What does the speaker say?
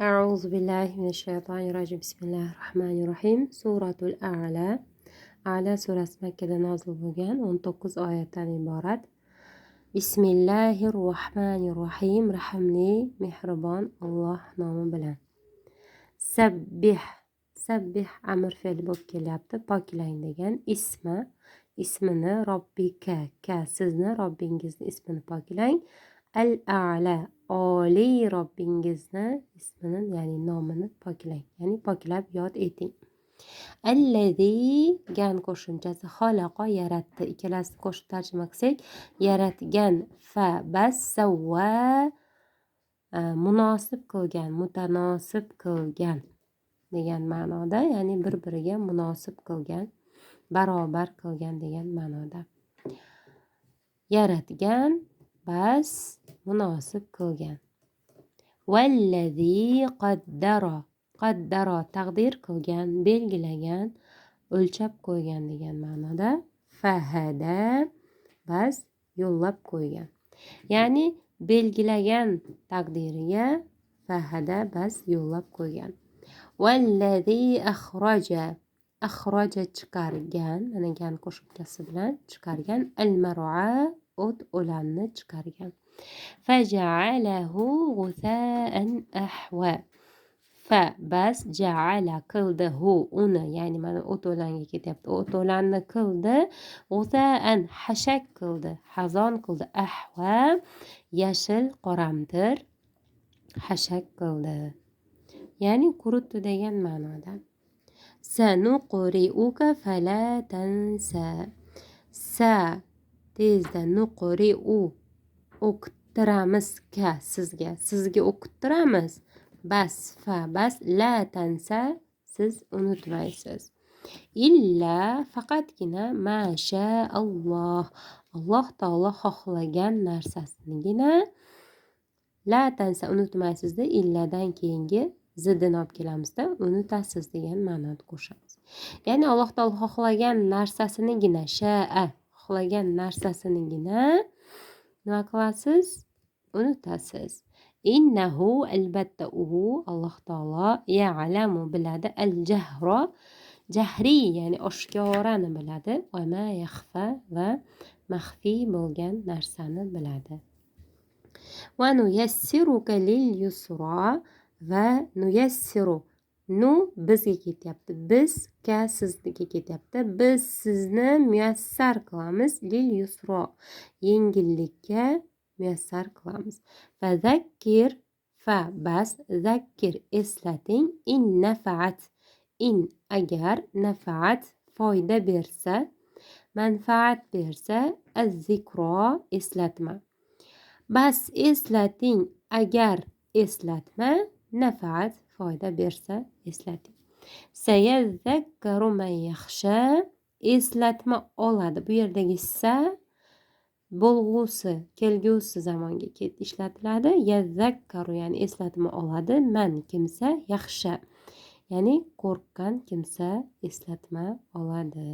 أعوذ بالله من الشيطان الرجيم بسم الله الرحمن الرحيم Suratul A'la A'la surasi Makkada nozil bo'lgan 19 oyatdan iborat. Bismillahirrohmanirrohim. Rahimli, mehribon Alloh nomi bilan. Sabbih amr fe'li bo'lib kelyapti. Poklang degan ismini Robbika sizni Robbingizni ismini poklang. Al-A'la oliy Robbingizni ismini ya'ni nomini poklang, ya'ni poklab yod eting. Allazi gan qo'shimchasi xalaqa yaratdi. Ikkalasini qo'shib tarjima qilsak, yaratgan fa bas savva munosib qilgan, mutanosib qilgan degan ma'noda, ya'ni bir-biriga munosib qilgan, barobar qilgan degan ma'noda. Yaratgan bas munosib qilgan. Vallazi qaddara taqdir qilgan, belgilagan, o'lchab qo'ygan degan ma'noda. Fahada bas yo'llab qo'ygan. Ya'ni belgilagan taqdiriga fahada bas yo'llab qo'ygan. Vallazi akhraja chiqargan, mana gan qo'shimchasi bilan chiqargan, al-mar'a o'lanni chiqargan. Faja'alahu g'usa'an ahwa. Fa bas ja'ala qildi hu uni, ya'ni mana o'langa ketyapti. O'lanni qildi, g'usa'an hashak qildi, hazon qildi, ahwa yashil qoramtir hashak qildi. Ya'ni quritdi degan ma'noda. Sanuqri'uka fala tansa. Tezda nuqri'u o'qittiramiz sizga o'qittiramiz. Bas la tansa siz unutmaysiz. Illa faqatgina masha Alloh taolo xohlagan narsasinigina la tansa unutmaysizda, illadan keyingi ziddini olib kelamizda, unutasiz degan ma'noda qo'shamiz. Ya'ni Alloh taolo xohlagan narsasinigina xohlagan narsasinigina nima qilasiz? Unutasiz. Innahu albatta Alloh taolo ya'lamu biladi, jahri ya'ni oshkorani biladi, va ma yaxfa va maxfiy bo'lgan narsani biladi. Va nuyassiruka lil yusra va nuyassiru bizga ketyapti, sizga ketyapti. Biz sizni muyassar qilamiz, lil yusro yengillikka muyassar qilamiz. Va zakkir bas zakkir eslating, in nafaat agar nafaat foyda bersa, manfaat bersa, az-zikro eslatma. Bas eslating agar eslatma nafaat foyda bersa eslating. Sayazakkaru man yaxsha eslatma oladi. Bu yerdagi bo'lg'usi kelgusi zamonga ishlatiladi. Yazakkaru ya'ni eslatma oladi, man kimsa yaxsha ya'ni qo'rqqan kimsa eslatma oladi.